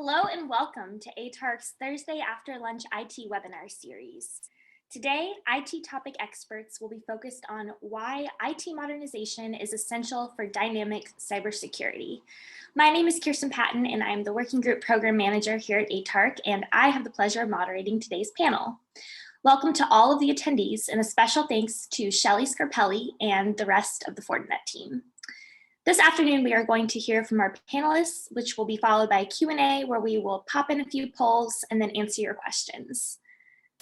Hello and welcome to ATARC's Thursday After Lunch IT webinar series. Today, IT topic experts will be focused on why IT modernization is essential for dynamic cybersecurity. My name is Kirsten Patton and I'm the Working Group Program Manager here at ATARC, and I have the pleasure of moderating today's panel. Welcome to all of the attendees, and a special thanks to Shelley Scarpelli and the rest of the Fortinet team. This afternoon, we are going to hear from our panelists, which will be followed by a Q&A where we will pop in a few polls and then answer your questions.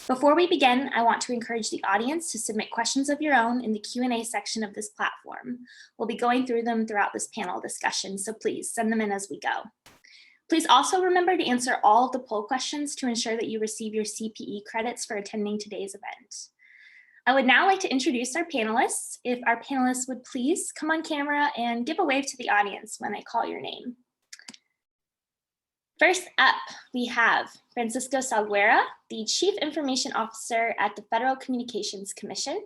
Before we begin, I want to encourage the audience to submit questions of your own in the Q&A section of this platform. We'll be going through them throughout this panel discussion, so please send them in as we go. Please also remember to answer all of the poll questions to ensure that you receive your CPE credits for attending today's event. I would now like to introduce our panelists. If our panelists would please come on camera and give a wave to the audience when I call your name. First up, we have Francisco Salguera, the Chief Information Officer at the Federal Communications Commission.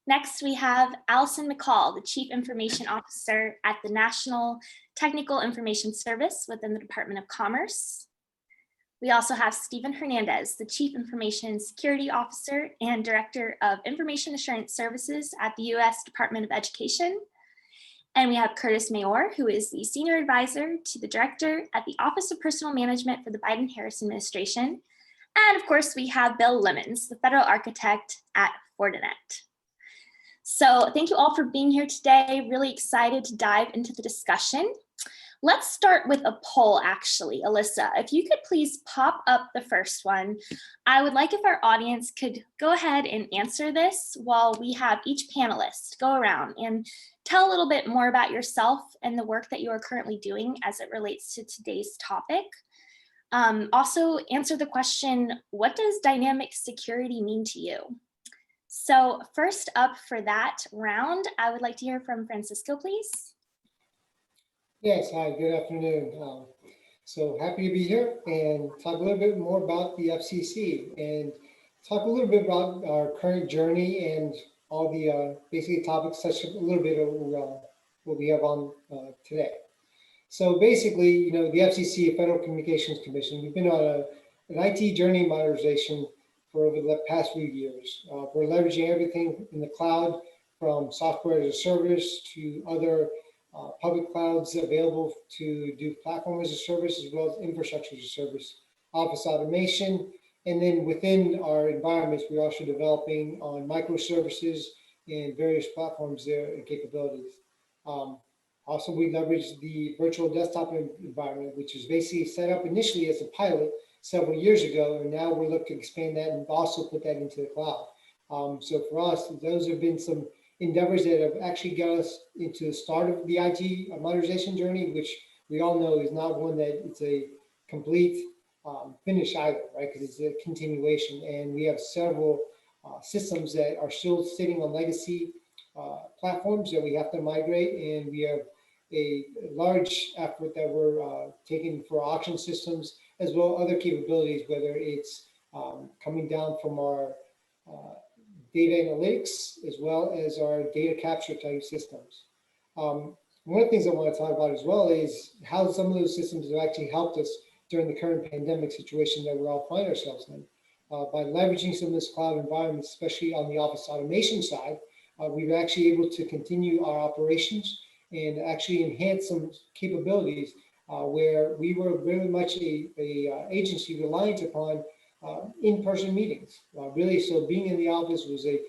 Next, we have Allison McCall, the Chief Information Officer at the National Technical Information Service within the Department of Commerce. We also have Stephen Hernandez, the Chief Information Security Officer and Director of Information Assurance Services at the U.S. Department of Education. And we have Curtis Mayor, who is the Senior Advisor to the Director at the Office of Personnel Management for the Biden-Harris administration. And of course, we have Bill Lemons, the Federal Architect at Fortinet. So thank you all for being here today. Really excited to dive into the discussion. Let's start with a poll, actually. Alyssa, if you could please pop up the first one. I would like if our audience could go ahead and answer this while we have each panelist go around and tell a little bit more about yourself and the work that you are currently doing as it relates to today's topic. Also answer the question, what does dynamic security mean to you? So first up for that round, I would like to hear from Francisco, please. Yes, hi, good afternoon. So happy to be here and talk a little bit more about the FCC and talk a little bit about our current journey and all the basically topics, such a little bit of what we have on today. So basically, you know, the FCC, Federal Communications Commission, we've been on an IT journey modernization for over the past few years. We're leveraging everything in the cloud, from software as a service to other public clouds available to do platform as a service, as well as infrastructure as a service, office automation. And then within our environments, we're also developing on microservices and various platforms there and capabilities. Also, we leverage the virtual desktop environment, which was basically set up initially as a pilot several years ago, and now we're looking to expand that and also put that into the cloud. So for us, those have been some endeavors that have actually got us into the start of the IT modernization journey, which we all know is not one that it's a complete finish either, right? Because it's a continuation, and we have several systems that are still sitting on legacy platforms that we have to migrate, and we have a large effort that we're taking for auction systems, as well as other capabilities, whether it's coming down from our data analytics, as well as our data capture type systems. One of the things I want to talk about as well is how some of those systems have actually helped us during the current pandemic situation that we all find ourselves in. By leveraging some of this cloud environment, especially on the office automation side, we've actually able to continue our operations and actually enhance some capabilities where we were very much a agency reliant upon in-person meetings, really. So being in the office was a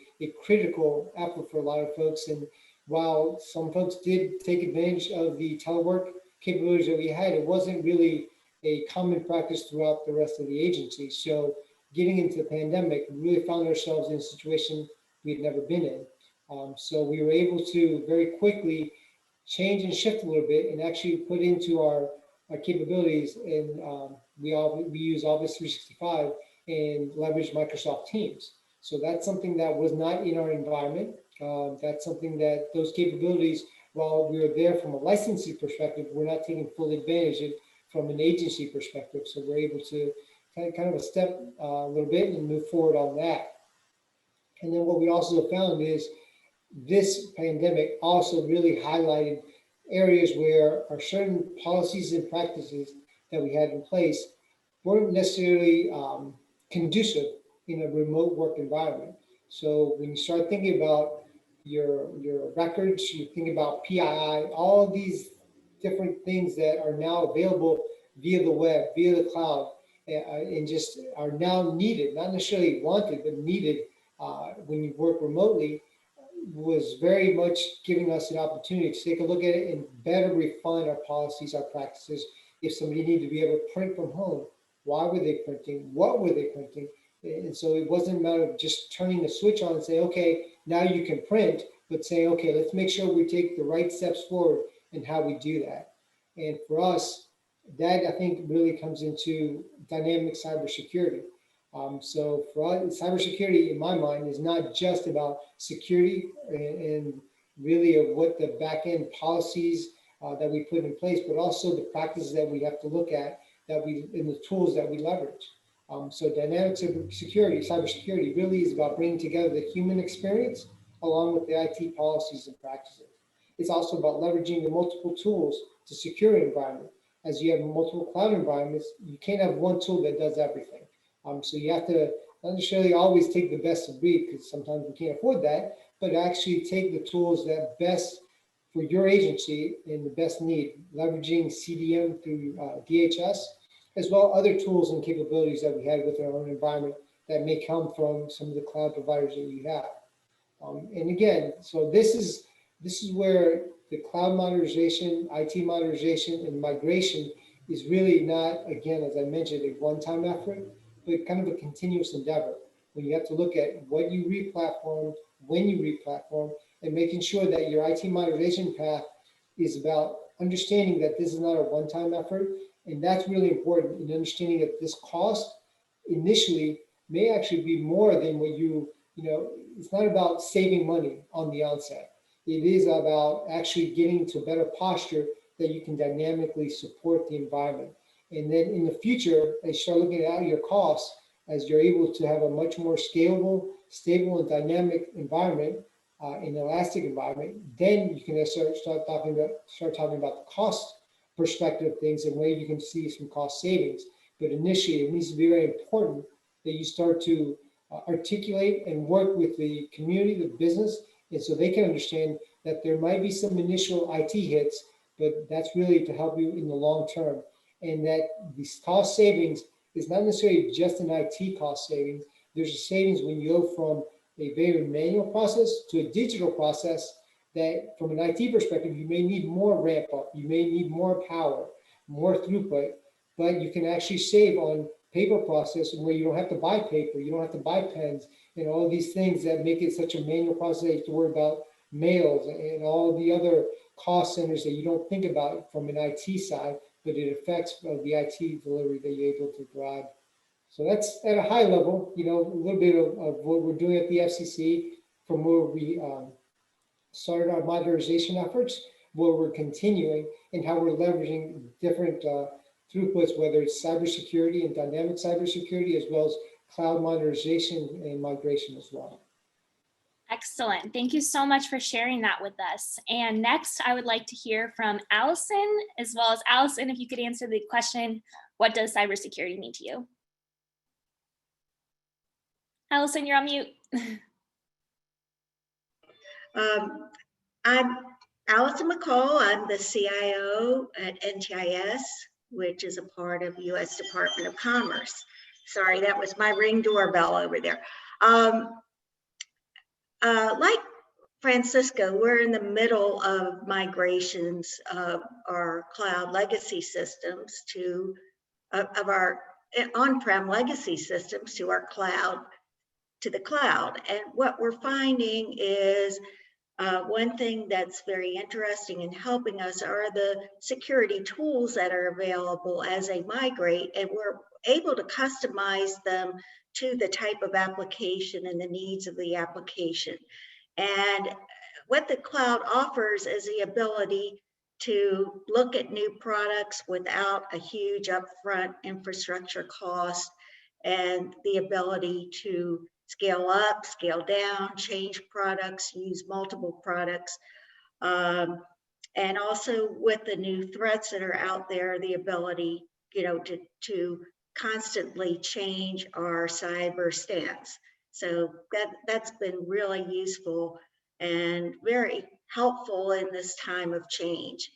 critical effort for a lot of folks. And while some folks did take advantage of the telework capabilities that we had, it wasn't really a common practice throughout the rest of the agency. So getting into the pandemic, we really found ourselves in a situation we'd never been in. So we were able to very quickly change and shift a little bit and actually put into our capabilities, and we use Office 365 and leverage Microsoft Teams. So that's something that was not in our environment. That's something that those capabilities, while we were there from a licensing perspective, we're not taking full advantage of from an agency perspective. So we're able to kind of a step a little bit and move forward on that. And then what we also found is this pandemic also really highlighted areas where our certain policies and practices that we had in place weren't necessarily conducive in a remote work environment. So when you start thinking about your records, you think about PII, all these different things that are now available via the web, via the cloud, and just are now needed, not necessarily wanted, but needed when you work remotely, was very much giving us an opportunity to take a look at it and better refine our policies, our practices. If somebody needed to be able to print from home, why were they printing? What were they printing? And so it wasn't a matter of just turning the switch on and say, okay, now you can print, but saying, okay, let's make sure we take the right steps forward in how we do that. And for us, that I think really comes into dynamic cybersecurity. So for us, cybersecurity, in my mind, is not just about security and really of what the back end policies that we put in place, but also the practices that we have to look at that we and the tools that we leverage. So dynamic cybersecurity really is about bringing together the human experience along with the IT policies and practices. It's also about leveraging the multiple tools to secure an environment. As you have multiple cloud environments, you can't have one tool that does everything. So you have to not necessarily always take the best of breed, because sometimes we can't afford that, but actually take the tools that best for your agency in the best need, leveraging CDM through DHS, as well as other tools and capabilities that we have within our own environment that may come from some of the cloud providers that you have. And again, so this is where the cloud modernization, IT modernization, and migration is really not, again, as I mentioned, a one-time effort, but kind of a continuous endeavor. When you have to look at what you re-platform, when you re-platform, and making sure that your IT modernization path is about understanding that this is not a one-time effort, and that's really important in understanding that this cost initially may actually be more than what it's not about saving money on the onset. It is about actually getting to a better posture that you can dynamically support the environment. And then in the future, as you start looking at your costs, as you're able to have a much more scalable, stable, and dynamic environment, an elastic environment, then you can start talking about the cost perspective of things and where you can see some cost savings. But initially, it needs to be very important that you start to articulate and work with the community, the business, and so they can understand that there might be some initial IT hits, but that's really to help you in the long term. And that these cost savings is not necessarily just an IT cost savings. There's a savings when you go from a very manual process to a digital process that from an IT perspective, you may need more ramp up, you may need more power, more throughput, but you can actually save on paper process where you don't have to buy paper, you don't have to buy pens, and all these things that make it such a manual process that you have to worry about mails and all the other cost centers that you don't think about from an IT side, but it affects the IT delivery that you're able to provide. So that's at a high level, a little bit of what we're doing at the FCC from where we started our modernization efforts, where we're continuing, and how we're leveraging different throughputs, whether it's cybersecurity and dynamic cybersecurity, as well as cloud modernization and migration as well. Excellent. Thank you so much for sharing that with us. And next, I would like to hear from Allison, as well as Allison, if you could answer the question, what does cybersecurity mean to you? Allison, you're on mute. I'm Allison McCall. I'm the CIO at NTIS, which is a part of U.S. Department of Commerce. Sorry, that was my Ring doorbell over there. Like Francisco, we're in the middle of migrations of our cloud legacy systems of our on-prem legacy systems to our cloud, to the cloud. And what we're finding is one thing that's very interesting in helping us are the security tools that are available as they migrate, and we're able to customize them to the type of application and the needs of the application. And what the cloud offers is the ability to look at new products without a huge upfront infrastructure cost, and the ability to scale up, scale down, change products, use multiple products. And also with the new threats that are out there, the ability to constantly change our cyber stance. So that's been really useful and very helpful in this time of change.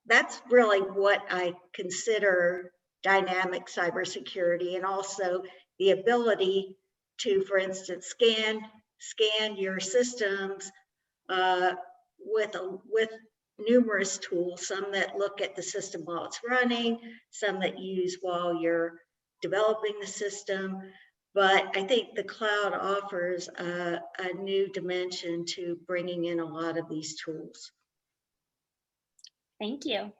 That's really what I consider dynamic cybersecurity, and also the ability to, for instance, scan your systems with numerous tools, some that look at the system while it's running, some that use while you're developing the system. But I think the cloud offers a new dimension to bringing in a lot of these tools. Thank you.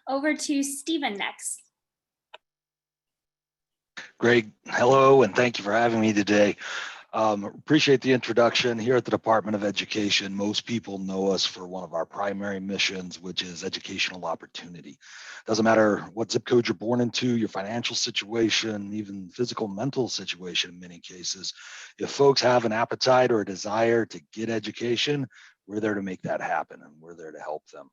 Over to Stephen next. Greg, hello, and thank you for having me today. Appreciate the introduction. Here at the Department of Education, most people know us for one of our primary missions, which is educational opportunity. Doesn't matter what zip code you're born into, your financial situation, even physical, mental situation in many cases. If folks have an appetite or a desire to get education, we're there to make that happen, and we're there to help them.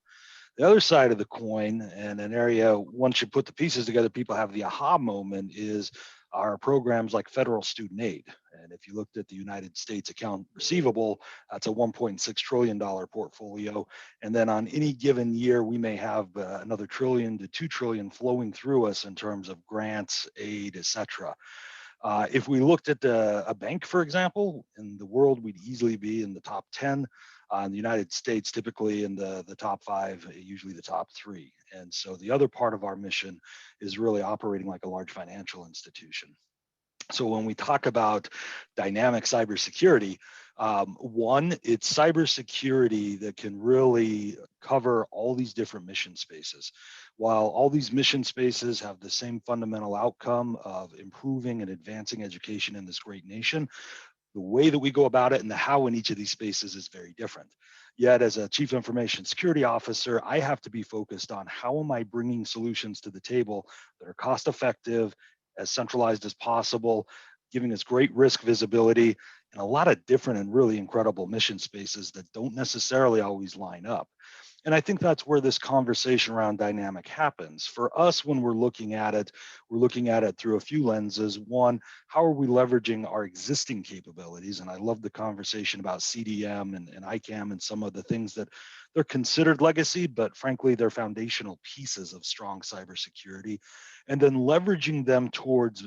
The other side of the coin, and an area once you put the pieces together, people have the aha moment, is our programs like federal student aid. And if you looked at the United States account receivable, that's a $1.6 trillion portfolio. And then on any given year, we may have another $1 trillion to $2 trillion flowing through us in terms of grants, aid, et cetera. If we looked at a bank, for example, in the world, we'd easily be in the top 10. In the United States, typically in the top 5, usually the top 3. And so the other part of our mission is really operating like a large financial institution. So when we talk about dynamic cybersecurity, one, it's cybersecurity that can really cover all these different mission spaces. While all these mission spaces have the same fundamental outcome of improving and advancing education in this great nation, the way that we go about it and the how in each of these spaces is very different. Yet as a chief information security officer, I have to be focused on how am I bringing solutions to the table that are cost effective, as centralized as possible, giving us great risk visibility and a lot of different and really incredible mission spaces that don't necessarily always line up. And I think that's where this conversation around dynamic happens. For us, when we're looking at it through a few lenses. One, how are we leveraging our existing capabilities? And I love the conversation about CDM and ICAM and some of the things that they're considered legacy, but frankly, they're foundational pieces of strong cybersecurity. And then leveraging them towards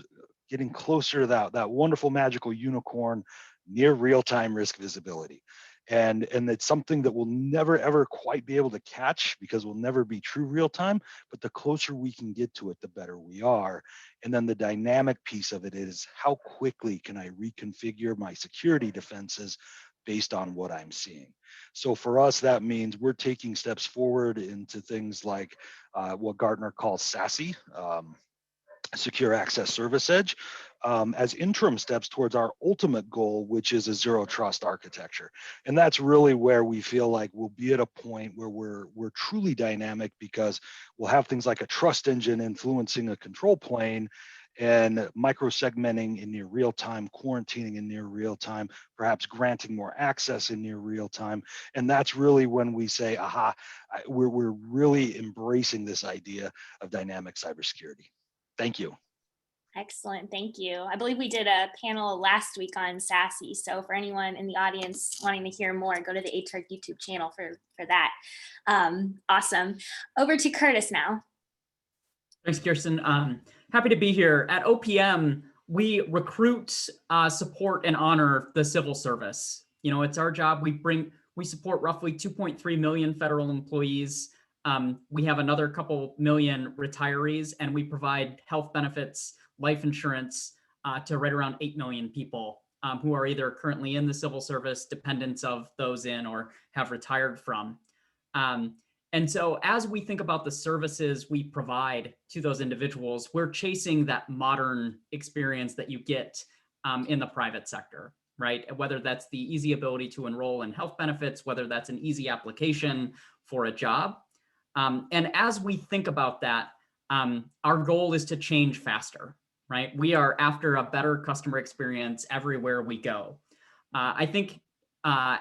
getting closer to that wonderful magical unicorn, near real-time risk visibility. And it's something that we'll never, ever quite be able to catch because we'll never be true real time, but the closer we can get to it, the better we are. And then the dynamic piece of it is how quickly can I reconfigure my security defenses based on what I'm seeing. So for us, that means we're taking steps forward into things like what Gartner calls SASE, Secure Access Service Edge, as interim steps towards our ultimate goal, which is a zero trust architecture. And that's really where we feel like we'll be at a point where we're truly dynamic, because we'll have things like a trust engine influencing a control plane and micro-segmenting in near real time, quarantining in near real time, perhaps granting more access in near real time. And that's really when we say, aha, we're really embracing this idea of dynamic cybersecurity. Thank you. Excellent, thank you. I believe we did a panel last week on SASE. So for anyone in the audience wanting to hear more, go to the HREC YouTube channel for that. Awesome. Over to Curtis now. Thanks, Kirsten. Happy to be here. At OPM, we recruit, support, and honor the civil service. You know, it's our job. We support roughly 2.3 million federal employees. We have another couple million retirees, and we provide health benefits, life insurance to right around 8 million people who are either currently in the civil service, dependents of those in, or have retired from. And so as we think about the services we provide to those individuals, we're chasing that modern experience that you get in the private sector, right? Whether that's the easy ability to enroll in health benefits, whether that's an easy application for a job. And as we think about that, our goal is to change faster, right? We are after a better customer experience everywhere we go. I think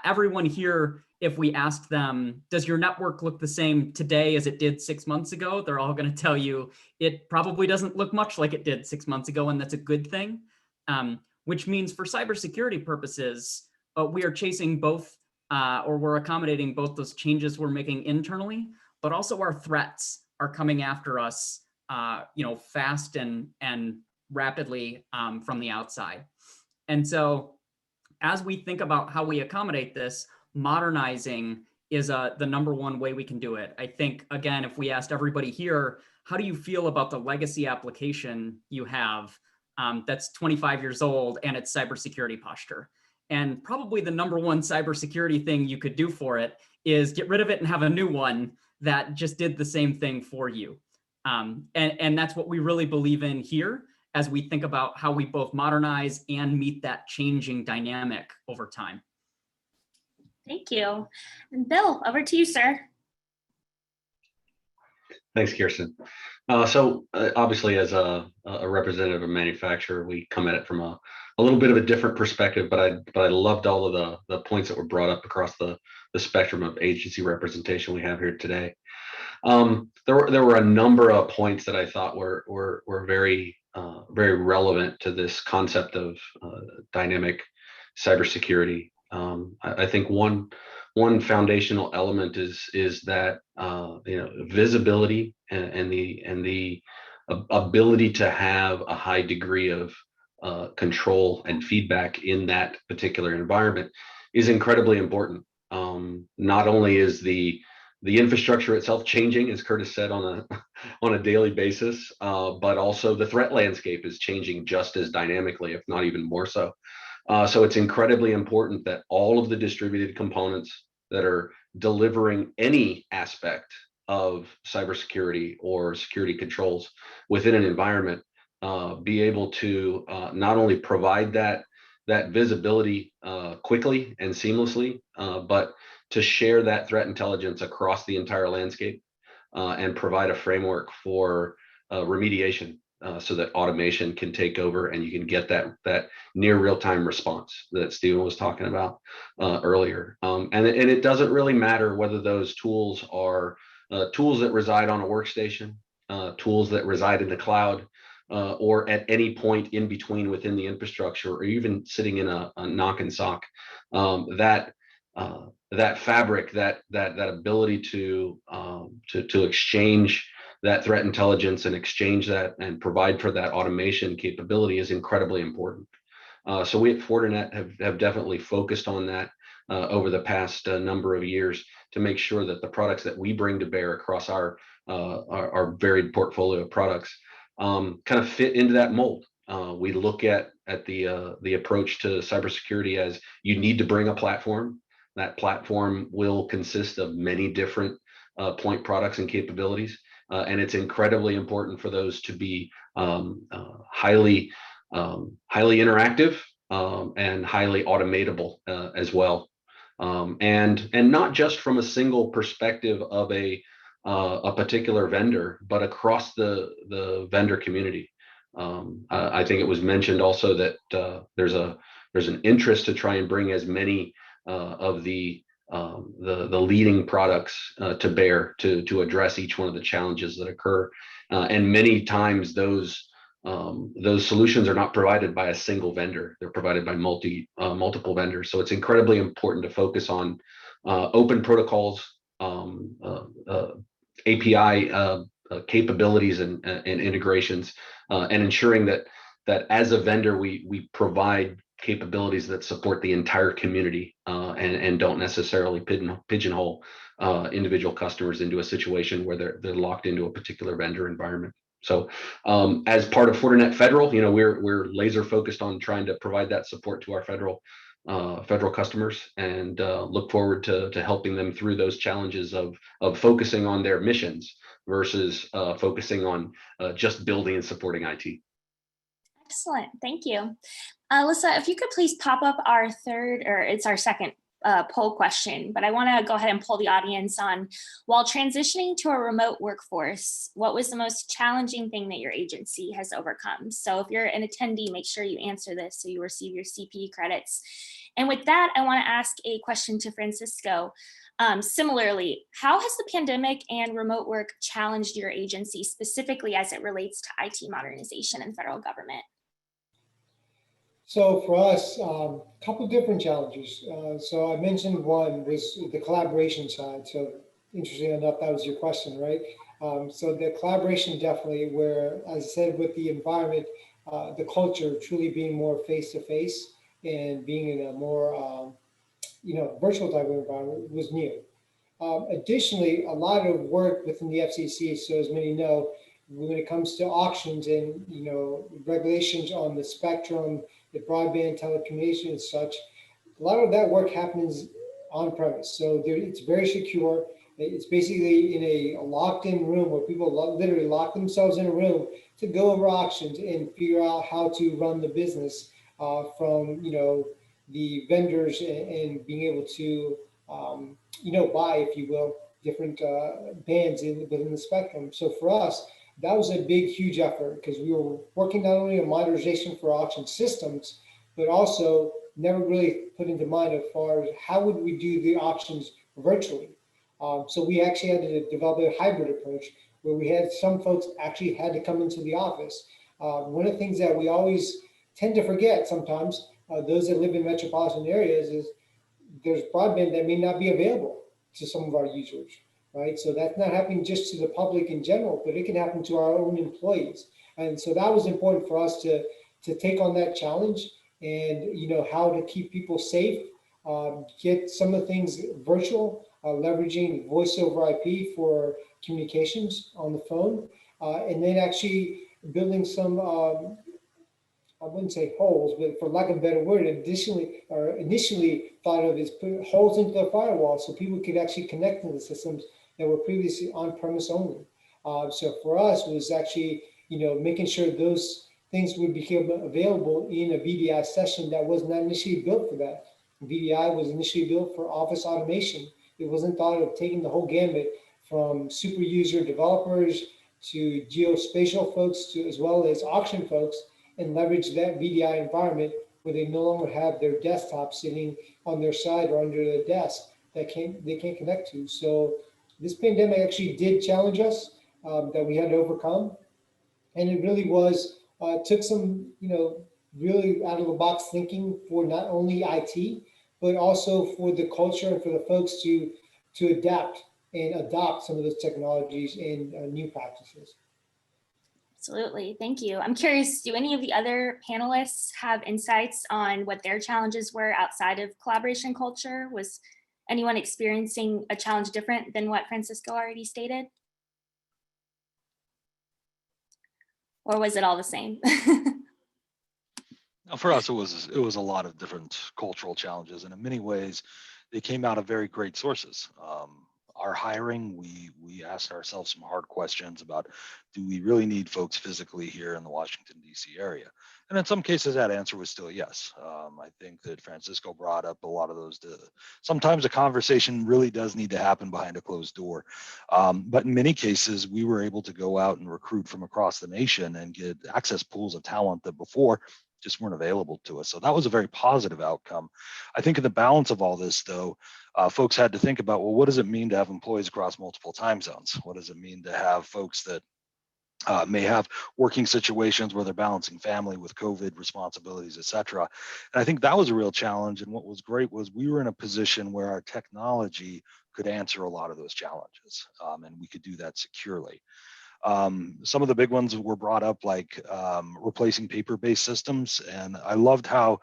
everyone here, if we asked them, does your network look the same today as it did 6 months ago? They're all going to tell you it probably doesn't look much like it did 6 months ago, and that's a good thing. Which means for cybersecurity purposes, we are chasing both, or we're accommodating both those changes we're making internally, but also our threats are coming after us, fast and rapidly from the outside. And so as we think about how we accommodate this, modernizing is the number one way we can do it. I think, again, if we asked everybody here, how do you feel about the legacy application you have that's 25 years old and its cybersecurity posture? And probably the number one cybersecurity thing you could do for it is get rid of it and have a new one that just did the same thing for you. And that's what we really believe in here as we think about how we both modernize and meet that changing dynamic over time. Thank you. And Bill, over to you, sir. Thanks, Kirsten. Obviously, as a representative of a manufacturer, we come at it from a little bit of a different perspective, but I loved all of the points that were brought up across the spectrum of agency representation we have here today. There were a number of points that I thought were very relevant to this concept of dynamic cybersecurity. I think one foundational element is that visibility and the ability to have a high degree of control and feedback in that particular environment is incredibly important. Not only is the infrastructure itself changing, as Curtis said, on a daily basis, but also the threat landscape is changing just as dynamically, if not even more so. So it's incredibly important that all of the distributed components that are delivering any aspect of cybersecurity or security controls within an environment be able to not only provide that visibility quickly and seamlessly, but to share that threat intelligence across the entire landscape and provide a framework for remediation so that automation can take over and you can get that near real-time response that Stephen was talking about earlier. And it doesn't really matter whether those tools are tools that reside on a workstation, tools that reside in the cloud, or at any point in between within the infrastructure, or even sitting in a knock and sock. That fabric, that ability to exchange that threat intelligence and exchange that and provide for that automation capability is incredibly important. So we at Fortinet have definitely focused on that over the past number of years to make sure that the products that we bring to bear across our varied portfolio of products kind of fit into that mold. We look at the approach to cybersecurity as you need to bring a platform. That platform will consist of many different point products and capabilities. And it's incredibly important for those to be highly interactive and highly automatable as well. And not just from a single perspective of a particular vendor, but across the vendor community. I think it was mentioned also that there's an interest to try and bring as many of the leading products to bear to address each one of the challenges that occur, and many times those solutions are not provided by a single vendor; they're provided by multiple vendors. So it's incredibly important to focus on open protocols, API capabilities, and integrations, and ensuring that as a vendor we provide capabilities that support the entire community and don't necessarily pigeonhole individual customers into a situation where they're locked into a particular vendor environment. So as part of Fortinet Federal, we're laser focused on trying to provide that support to our federal customers, and look forward to helping them through those challenges of focusing on their missions versus focusing on just building and supporting IT. Excellent, thank you. Alyssa, if you could please pop up our second poll question, but I want to go ahead and poll the audience on, while transitioning to a remote workforce, what was the most challenging thing that your agency has overcome? So if you're an attendee, make sure you answer this so you receive your CPE credits. And with that, I want to ask a question to Francisco. Similarly, how has the pandemic and remote work challenged your agency, specifically as it relates to IT modernization in federal government? So for us, a couple different challenges. So I mentioned one was the collaboration side. So interesting enough, that was your question, right? So the collaboration definitely, where, as I said, with the environment, the culture truly being more face-to-face and being in a more, virtual type of environment was new. Additionally, a lot of work within the FCC, so as many know, when it comes to auctions and regulations on the spectrum, the broadband telecommunications and such, a lot of that work happens on premise. So it's very secure. It's basically in a locked-in room where people literally lock themselves in a room to go over auctions and figure out how to run the business from the vendors and being able to buy, if you will, different bands within the spectrum. So for us, that was a big, huge effort because we were working not only on modernization for auction systems, but also never really put into mind as far as how would we do the auctions virtually. So we actually had to develop a hybrid approach where we had some folks actually had to come into the office. One of the things that we always tend to forget sometimes, those that live in metropolitan areas, is there's broadband that may not be available to some of our users, right? So that's not happening just to the public in general, but it can happen to our own employees. And so that was important for us to take on that challenge and, how to keep people safe, get some of the things virtual, leveraging voice over IP for communications on the phone, and then actually building some I wouldn't say holes, but for lack of a better word, initially thought of as putting holes into the firewall so people could actually connect to the systems that were previously on-premise only. So for us, it was actually, making sure those things would become available in a VDI session that was not initially built for that. VDI was initially built for office automation. It wasn't thought of taking the whole gambit from super user developers to geospatial folks to as well as auction folks, and leverage that VDI environment where they no longer have their desktop sitting on their side or under their desk that they can't connect to. So this pandemic actually did challenge us that we had to overcome, and it really was took some really out of the box thinking for not only IT but also for the culture and for the folks to adapt and adopt some of those technologies and new practices. Absolutely, thank you. I'm curious, do any of the other panelists have insights on what their challenges were outside of collaboration culture? Was anyone experiencing a challenge different than what Francisco already stated? Or was it all the same? For us, it was a lot of different cultural challenges, and in many ways, they came out of very great sources. Our hiring, we asked ourselves some hard questions about, do we really need folks physically here in the Washington, D.C. area? And in some cases, that answer was still yes. I think that Francisco brought up a lot of those. Sometimes a conversation really does need to happen behind a closed door. But in many cases, we were able to go out and recruit from across the nation and get access pools of talent that before just weren't available to us. So that was a very positive outcome. I think in the balance of all this, though, folks had to think about, well, what does it mean to have employees across multiple time zones? What does it mean to have folks that may have working situations where they're balancing family with COVID responsibilities, et cetera? And I think that was a real challenge. And what was great was we were in a position where our technology could answer a lot of those challenges, and we could do that securely. Some of the big ones were brought up, like replacing paper-based systems. And I loved how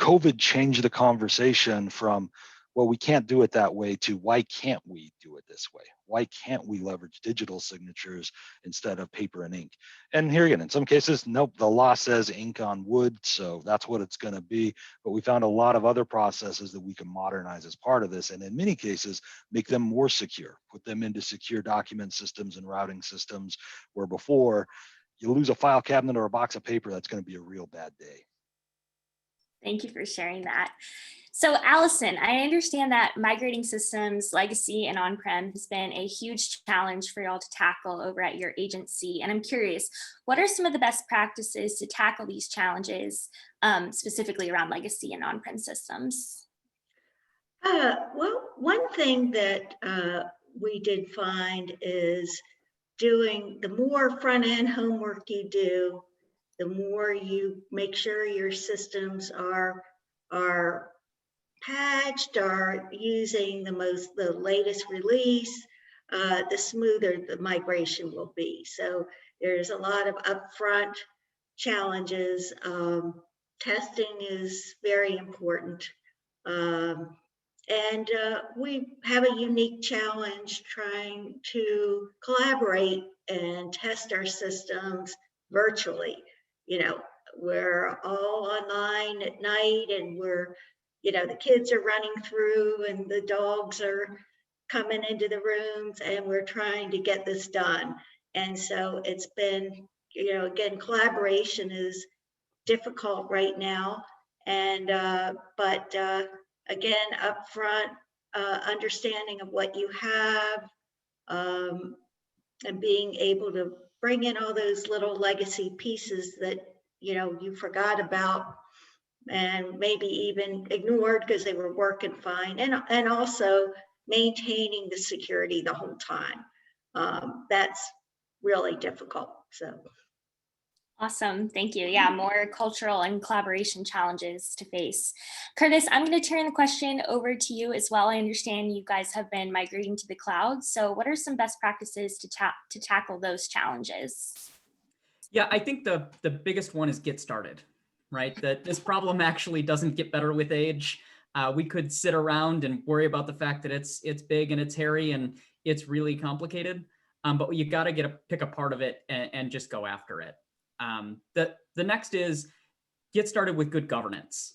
COVID changed the conversation from, well, we can't do it that way, to why can't we do it this way? Why can't we leverage digital signatures instead of paper and ink? And here again, in some cases, nope, the law says ink on wood, so that's what it's going to be. But we found a lot of other processes that we can modernize as part of this, and in many cases, make them more secure, put them into secure document systems and routing systems, where before you lose a file cabinet or a box of paper, that's going to be a real bad day. Thank you for sharing that. So Allison, I understand that migrating systems, legacy and on-prem has been a huge challenge for y'all to tackle over at your agency. And I'm curious, what are some of the best practices to tackle these challenges, specifically around legacy and on-prem systems? Well, one thing that we did find is doing the more front-end homework you do, the more you make sure your systems are patched, are using the latest release, the smoother the migration will be. So there's a lot of upfront challenges. Testing is very important. And we have a unique challenge trying to collaborate and test our systems virtually. You know, we're all online at night and the kids are running through and the dogs are coming into the rooms and we're trying to get this done. And so it's been, again, collaboration is difficult right now. And, but again, upfront understanding of what you have, and being able to bring in all those little legacy pieces that, you forgot about and maybe even ignored because they were working fine, and also maintaining the security the whole time. That's really difficult. So. Awesome, thank you. Yeah, more cultural and collaboration challenges to face. Curtis, I'm going to turn the question over to you as well. I understand you guys have been migrating to the cloud. So what are some best practices to tackle those challenges? Yeah, I think the biggest one is get started, right? That this problem actually doesn't get better with age. We could sit around and worry about the fact that it's big and it's hairy and it's really complicated, but you got to pick a part of it and just go after it. The next is get started with good governance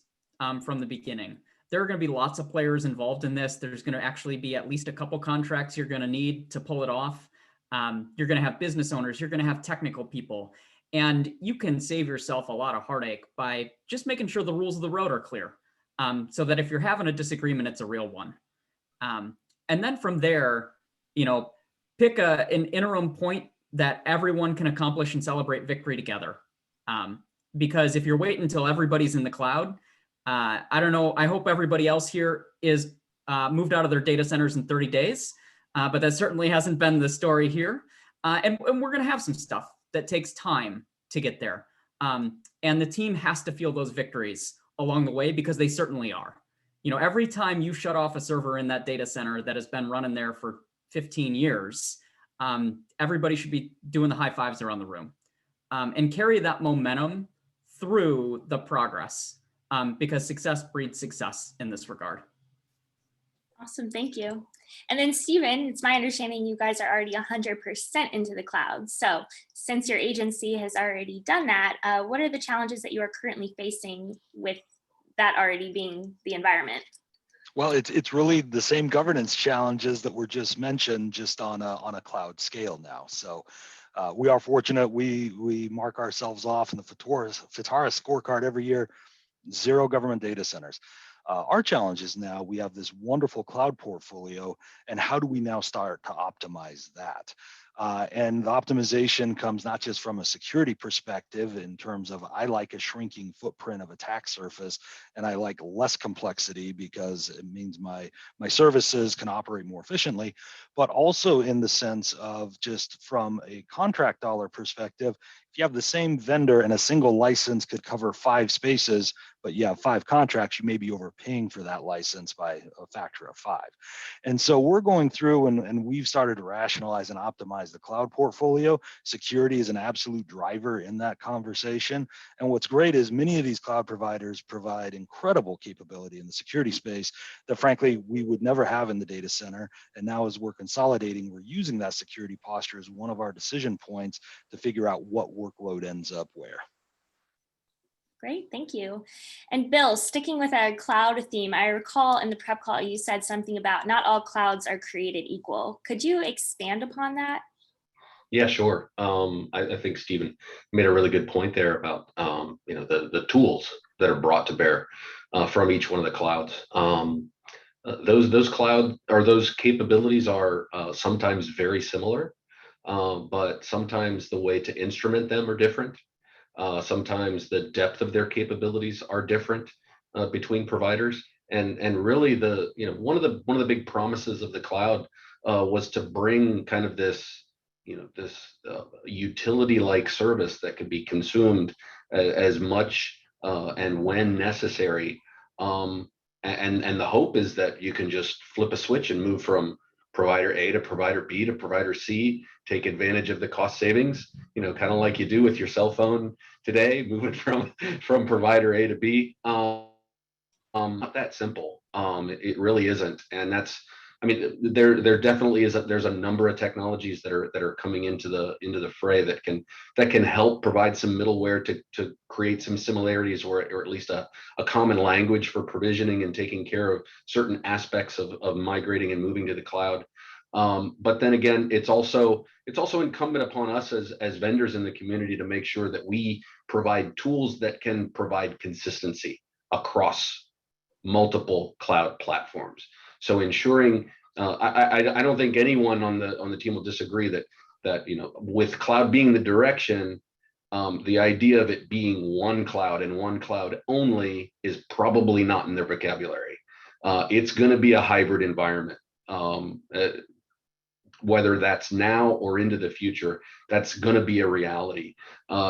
from the beginning. There are going to be lots of players involved in this. There's going to actually be at least a couple contracts you're going to need to pull it off. You're going to have business owners. You're going to have technical people. And you can save yourself a lot of heartache by just making sure the rules of the road are clear, so that if you're having a disagreement, it's a real one. And then from there, pick an interim point that everyone can accomplish and celebrate victory together. Because if you're waiting until everybody's in the cloud, I don't know, I hope everybody else here is moved out of their data centers in 30 days, but that certainly hasn't been the story here. And we're gonna have some stuff that takes time to get there. And the team has to feel those victories along the way, because they certainly are. Every time you shut off a server in that data center that has been running there for 15 years, everybody should be doing the high fives around the room, and carry that momentum through the progress, because success breeds success in this regard. Awesome, thank you. And then Stephen, it's my understanding you guys are already 100% into the cloud. So since your agency has already done that, what are the challenges that you are currently facing with that already being the environment? Well, it's really the same governance challenges that were just mentioned, just on a cloud scale now. So we are fortunate. We mark ourselves off in the FITARA scorecard every year, 0 government data centers. Our challenge is now we have this wonderful cloud portfolio, and how do we now start to optimize that? And the optimization comes not just from a security perspective in terms of I like a shrinking footprint of attack surface, and I like less complexity because it means my services can operate more efficiently, but also in the sense of just from a contract dollar perspective, if you have the same vendor and a single license could cover 5 spaces, but you have 5 contracts, you may be overpaying for that license by a factor of 5. And so we're going through and we've started to rationalize and optimize the cloud portfolio. Security is an absolute driver in that conversation. And what's great is many of these cloud providers provide incredible capability in the security space that frankly we would never have in the data center. And now as we're consolidating, we're using that security posture as one of our decision points to figure out what workload ends up where. Great, thank you. And Bill, sticking with our cloud theme, I recall in the prep call you said something about not all clouds are created equal. Could you expand upon that? Yeah, sure. I think Stephen made a really good point there about the tools that are brought to bear from each one of the clouds. Those cloud or those capabilities are sometimes very similar, but sometimes the way to instrument them are different. Sometimes the depth of their capabilities are different between providers, and really one of the big promises of the cloud was to bring kind of this utility-like service that could be consumed as much and when necessary. And the hope is that you can just flip a switch and move from provider A to provider B to provider C, take advantage of the cost savings, kind of like you do with your cell phone today, moving from provider A to B. Not that simple. It really isn't. And there definitely is there's a number of technologies that are coming into the fray that can help provide some middleware to create some similarities or at least a common language for provisioning and taking care of certain aspects of migrating and moving to the cloud. But then again, it's also incumbent upon us as vendors in the community to make sure that we provide tools that can provide consistency across multiple cloud platforms. So ensuring, I don't think anyone on the team will disagree that with cloud being the direction, the idea of it being one cloud and one cloud only is probably not in their vocabulary. It's going to be a hybrid environment. Whether that's now or into the future, that's going to be a reality.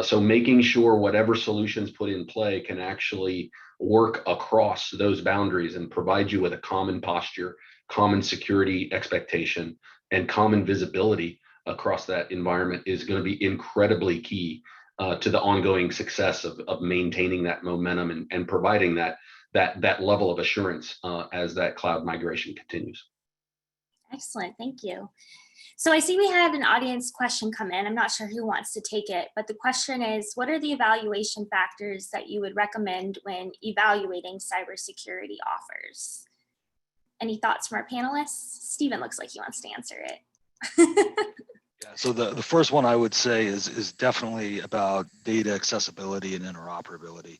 So making sure whatever solutions put in play can actually work across those boundaries and provide you with a common posture, common security expectation, and common visibility across that environment is going to be incredibly key to the ongoing success of maintaining that momentum and providing that level of assurance as that cloud migration continues. Excellent, thank you. So I see we had an audience question come in. I'm not sure who wants to take it, but the question is, what are the evaluation factors that you would recommend when evaluating cybersecurity offers? Any thoughts from our panelists? Stephen looks like he wants to answer it. Yeah, so the first one I would say is definitely about data accessibility and interoperability.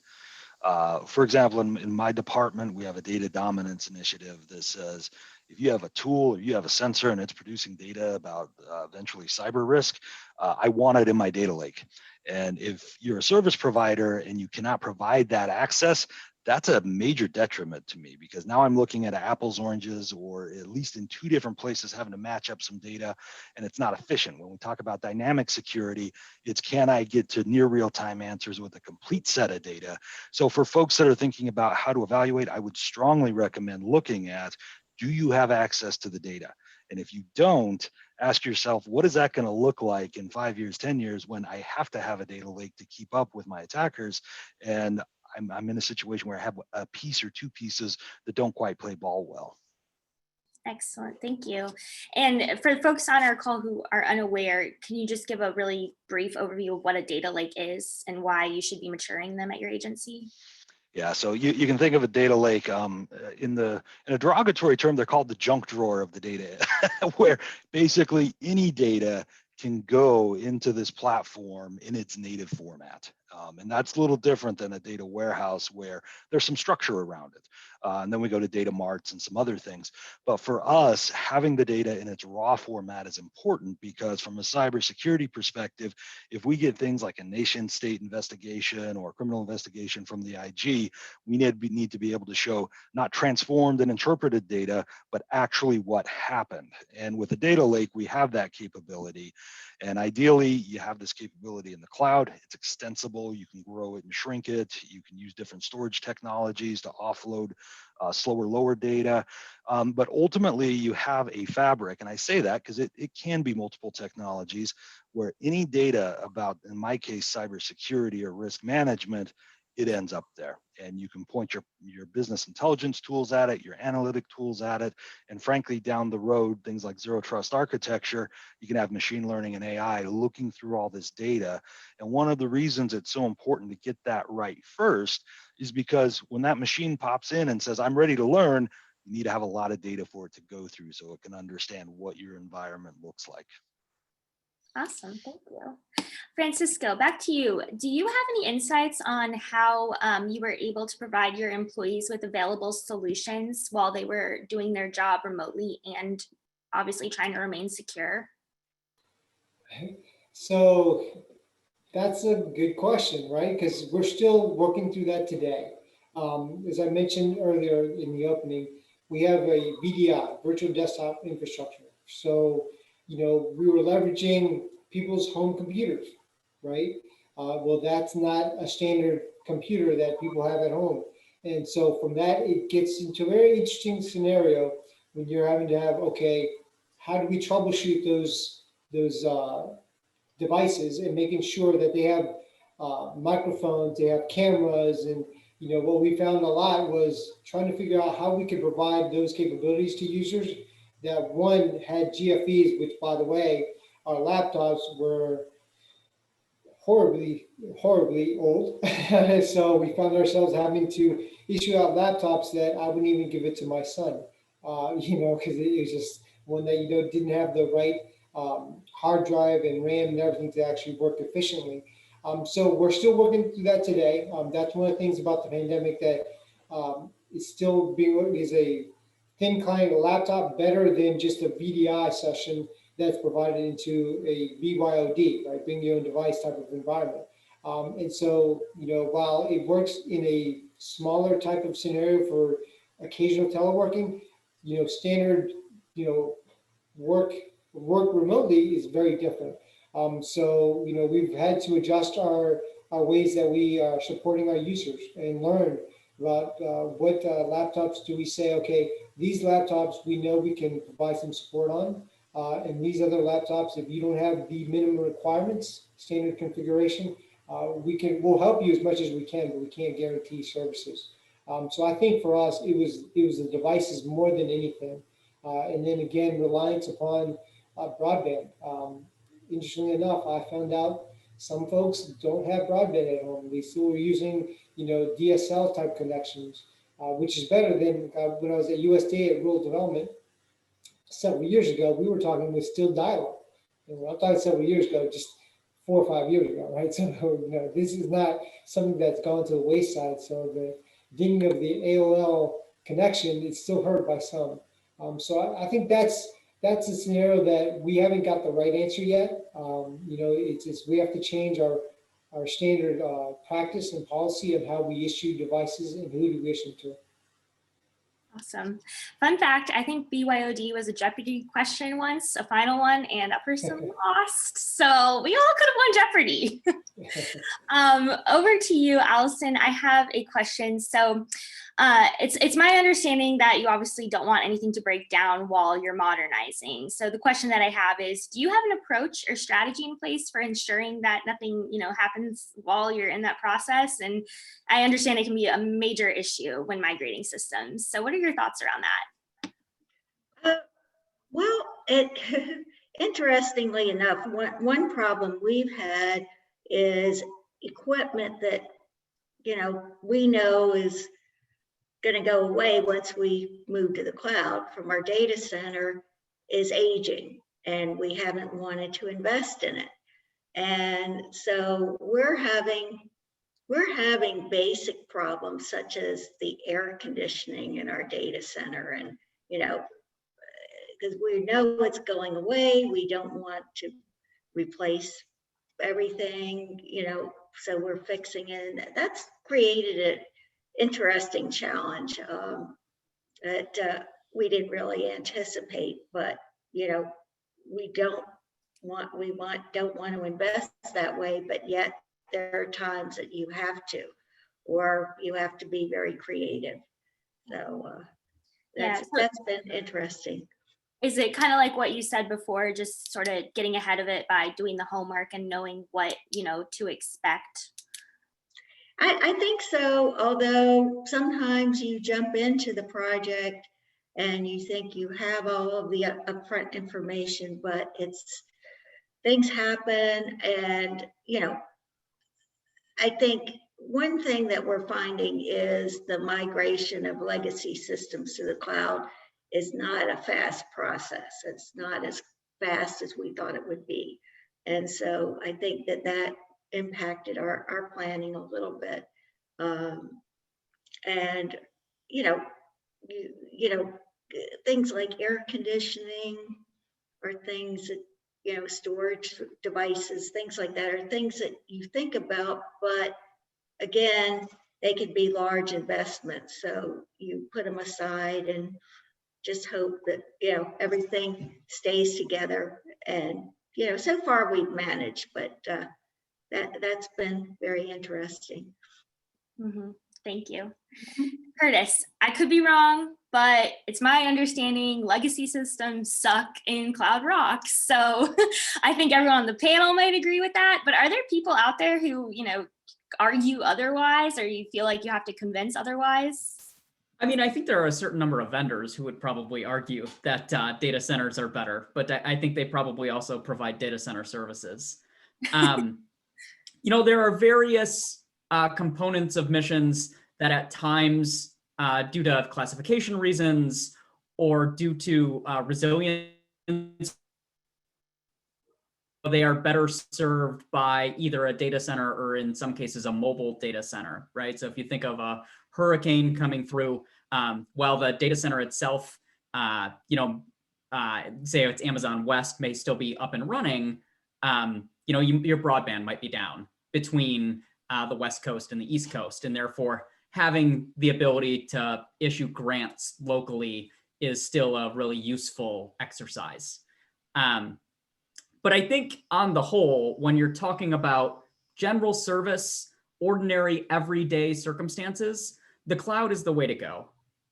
For example, in my department, we have a data dominance initiative that says, if you have a tool or you have a sensor and it's producing data about eventually cyber risk, I want it in my data lake. And if you're a service provider and you cannot provide that access, that's a major detriment to me, because now I'm looking at apples, oranges, or at least in two different places having to match up some data, and it's not efficient. When we talk about dynamic security, it's can I get to near real-time answers with a complete set of data? So for folks that are thinking about how to evaluate, I would strongly recommend looking at, do you have access to the data? And if you don't, ask yourself, what is that going to look like in 5 years, 10 years when I have to have a data lake to keep up with my attackers? And I'm in a situation where I have a piece or two pieces that don't quite play ball well. Excellent, thank you. And for folks on our call who are unaware, can you just give a really brief overview of what a data lake is and why you should be maturing them at your agency? Yeah, so you can think of a data lake in a derogatory term, they're called the junk drawer of the data, where basically any data can go into this platform in its native format. And that's a little different than a data warehouse where there's some structure around it. And then we go to data marts and some other things. But for us, having the data in its raw format is important, because from a cybersecurity perspective, if we get things like a nation state investigation or criminal investigation from the IG, we need to be able to show not transformed and interpreted data, but actually what happened. And with a data lake, we have that capability. And ideally, you have this capability in the cloud. It's extensible. You can grow it and shrink it. You can use different storage technologies to offload slower, lower data. But ultimately, you have a fabric. And I say that because it can be multiple technologies where any data about, in my case, cybersecurity or risk management, it ends up there. And you can point your business intelligence tools at it, your analytic tools at it. And frankly, down the road, things like zero trust architecture, you can have machine learning and AI looking through all this data. And one of the reasons it's so important to get that right first is because when that machine pops in and says, I'm ready to learn, you need to have a lot of data for it to go through so it can understand what your environment looks like. Awesome, thank you. Francisco, back to you. Do you have any insights on how you were able to provide your employees with available solutions while they were doing their job remotely and obviously trying to remain secure? So that's a good question, right? Because we're still working through that today. As I mentioned earlier in the opening, we have a VDI, virtual desktop infrastructure. So, we were leveraging people's home computers, right? Well, that's not a standard computer that people have at home. And so from that, it gets into a very interesting scenario when you're having to have, okay, how do we troubleshoot those devices and making sure that they have microphones, they have cameras, and what we found a lot was trying to figure out how we could provide those capabilities to users that one had GFEs, which by the way, our laptops were horribly old. So we found ourselves having to issue out laptops that I wouldn't even give it to my son, because it was just one that didn't have the right hard drive and RAM and everything to actually work efficiently. So we're still working through that today. That's one of the things about the pandemic that is still is a thin client laptop better than just a VDI session that's provided into a BYOD, right, bring your own device type of environment. And so, while it works in a smaller type of scenario for occasional teleworking, standard, work remotely is very different. So, we've had to adjust our ways that we are supporting our users and learn about what laptops do we say, okay, these laptops we know we can provide some support on. And these other laptops, if you don't have the minimum requirements, standard configuration, we'll help you as much as we can, but we can't guarantee services. So I think for us, it was the devices more than anything. And then again, reliance upon broadband. Interestingly enough, I found out some folks don't have broadband at home. They still are using, DSL type connections, which is better than when I was at USDA at Rural Development. Several years ago, we were talking with still dial-up. I'm talking several years ago, just 4 or 5 years ago, right? So this is not something that's gone to the wayside. So the dinging of the AOL connection is still heard by some. So I think that's a scenario that we haven't got the right answer yet. It's we have to change our standard practice and policy of how we issue devices and who do we issue to. Awesome. Fun fact, I think BYOD was a Jeopardy question once, a final one, and that person lost. So we all could have won Jeopardy. Over to you, Allison. I have a question. So it's my understanding that you obviously don't want anything to break down while you're modernizing. So the question that I have is, do you have an approach or strategy in place for ensuring that nothing, happens while you're in that process? And I understand it can be a major issue when migrating systems. So what are your thoughts around that? Well, interestingly enough, one problem we've had is equipment that, we know is going to go away once we move to the cloud from our data center is aging, and we haven't wanted to invest in it. And so we're having basic problems such as the air conditioning in our data center, and because we know it's going away, we don't want to replace everything, so we're fixing it. That's created an interesting challenge that we didn't really anticipate, but we don't want to invest that way, but yet there are times that you have to, or you have to be very creative. So that's been interesting. Is it kind of like what you said before, just sort of getting ahead of it by doing the homework and knowing what, to expect? I think so, although sometimes you jump into the project and you think you have all of the upfront information, but things happen. And, I think one thing that we're finding is the migration of legacy systems to the cloud is not a fast process. It's not as fast as we thought it would be. And so I think that impacted our planning a little bit. And, you know, you know, things like air conditioning or things that, storage devices, things like that are things that you think about, but again, they could be large investments. So you put them aside and just hope that, everything stays together. And, so far we've managed, but that's been very interesting. Thank you. Curtis, I could be wrong, but it's my understanding legacy systems suck in Cloud Rocks. So I think everyone on the panel might agree with that. But are there people out there who, argue otherwise, or you feel like you have to convince otherwise? I mean, I think there are a certain number of vendors who would probably argue that data centers are better, but I think they probably also provide data center services. There are various components of missions that at times, due to classification reasons or due to resilience, they are better served by either a data center or in some cases a mobile data center, right? So if you think of a hurricane coming through, while the data center itself, say it's Amazon West may still be up and running, your broadband might be down between the West Coast and the East Coast, and therefore having the ability to issue grants locally is still a really useful exercise. But I think on the whole, when you're talking about general service, ordinary everyday circumstances, the cloud is the way to go.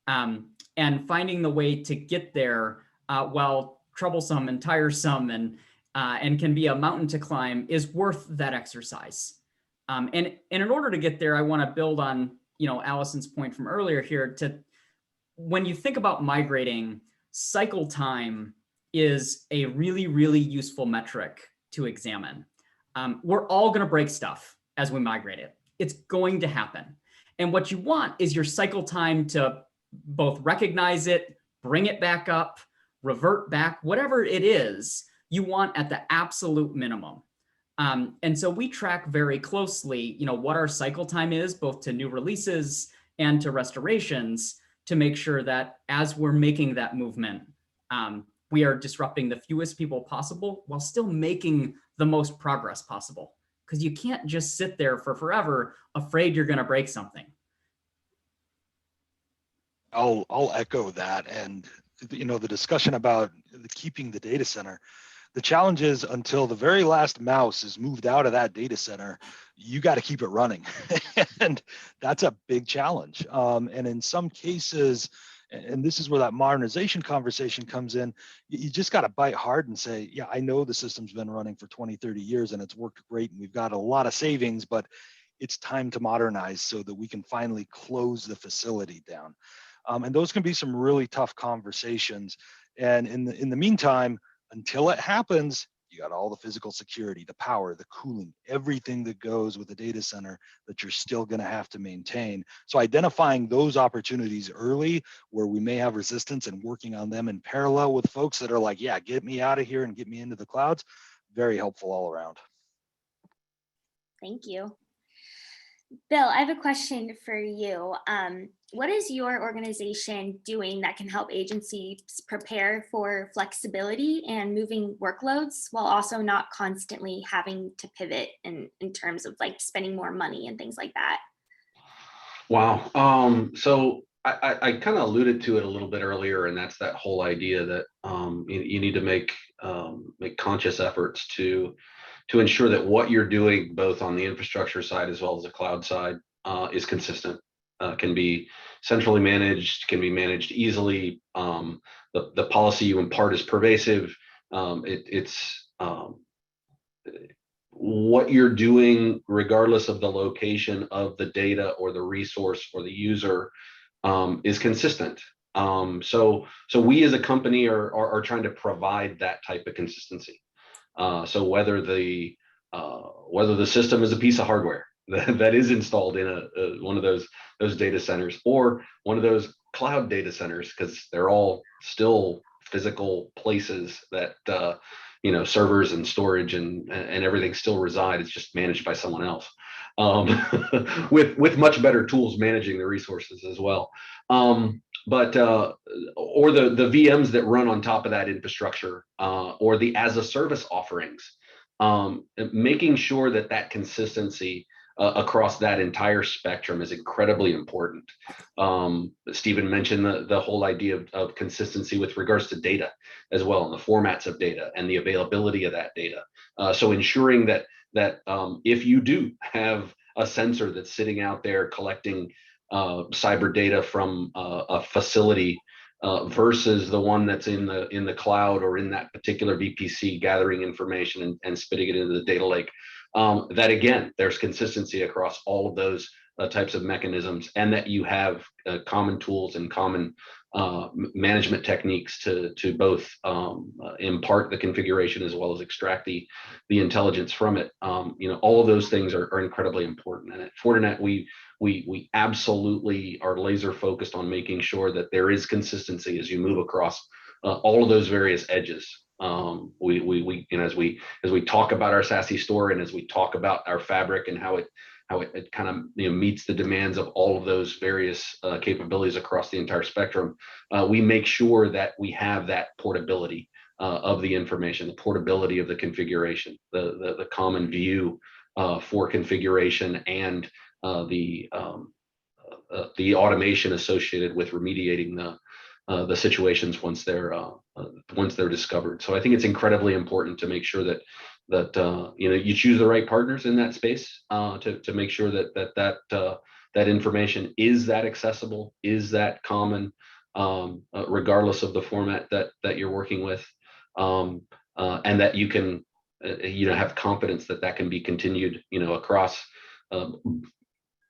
And finding the way to get there, while troublesome and tiresome and can be a mountain to climb, is worth that exercise. And in order to get there, I want to build on Allison's point from earlier here. When you think about migrating, cycle time is a really, really useful metric to examine. We're all going to break stuff as we migrate it. It's going to happen. And what you want is your cycle time to both recognize it, bring it back up, revert back, whatever it is, you want at the absolute minimum. And so we track very closely, what our cycle time is, both to new releases and to restorations, to make sure that as we're making that movement, we are disrupting the fewest people possible while still making the most progress possible. Because you can't just sit there for forever afraid you're going to break something. I'll echo that. And the discussion about keeping the data center, the challenge is until the very last mouse is moved out of that data center, you got to keep it running. And that's a big challenge. And in some cases, and this is where that modernization conversation comes in, you just got to bite hard and say, yeah, I know the system's been running for 20, 30 years and it's worked great and we've got a lot of savings, but it's time to modernize so that we can finally close the facility down. And those can be some really tough conversations. And in the meantime, until it happens, you got all the physical security, the power, the cooling, everything that goes with the data center that you're still going to have to maintain. So identifying those opportunities early where we may have resistance and working on them in parallel with folks that are like, yeah, get me out of here and get me into the clouds, very helpful all around. Thank you. Bill, I have a question for you. What is your organization doing that can help agencies prepare for flexibility and moving workloads while also not constantly having to pivot in terms of like spending more money and things like that? Wow. So I kind of alluded to it a little bit earlier, and that's that whole idea that you need to make conscious efforts to ensure that what you're doing, both on the infrastructure side as well as the cloud side, is consistent, can be centrally managed, can be managed easily. The policy you impart is pervasive. It's what you're doing, regardless of the location of the data or the resource or the user, is consistent. So we as a company are trying to provide that type of consistency. So whether the system is a piece of hardware that is installed in one of those data centers or one of those cloud data centers, because they're all still physical places that servers and storage and everything still reside. It's just managed by someone else, with much better tools managing the resources as well. But or the VMs that run on top of that infrastructure, or the as a service offerings, making sure that consistency across that entire spectrum is incredibly important. Stephen mentioned the whole idea of consistency with regards to data as well, and the formats of data and the availability of that data. So ensuring that if you do have a sensor that's sitting out there collecting cyber data from a facility versus the one that's in the cloud or in that particular VPC gathering information and spitting it into the data lake, that again, there's consistency across all of those types of mechanisms, and that you have common tools and common management techniques to both impart the configuration as well as extract the intelligence from it. All of those things are incredibly important. And at Fortinet, we absolutely are laser focused on making sure that there is consistency as you move across all of those various edges. As we talk about our SASE store, and as we talk about our fabric and how it kind of meets the demands of all of those various capabilities across the entire spectrum, we make sure that we have that portability of the information, the portability of the configuration, the common view for configuration, and the automation associated with remediating the situations once they're discovered. So I think it's incredibly important to make sure that you choose the right partners in that space to make sure that information is that accessible, is that common, regardless of the format that you're working with, and that you can have confidence that can be continued across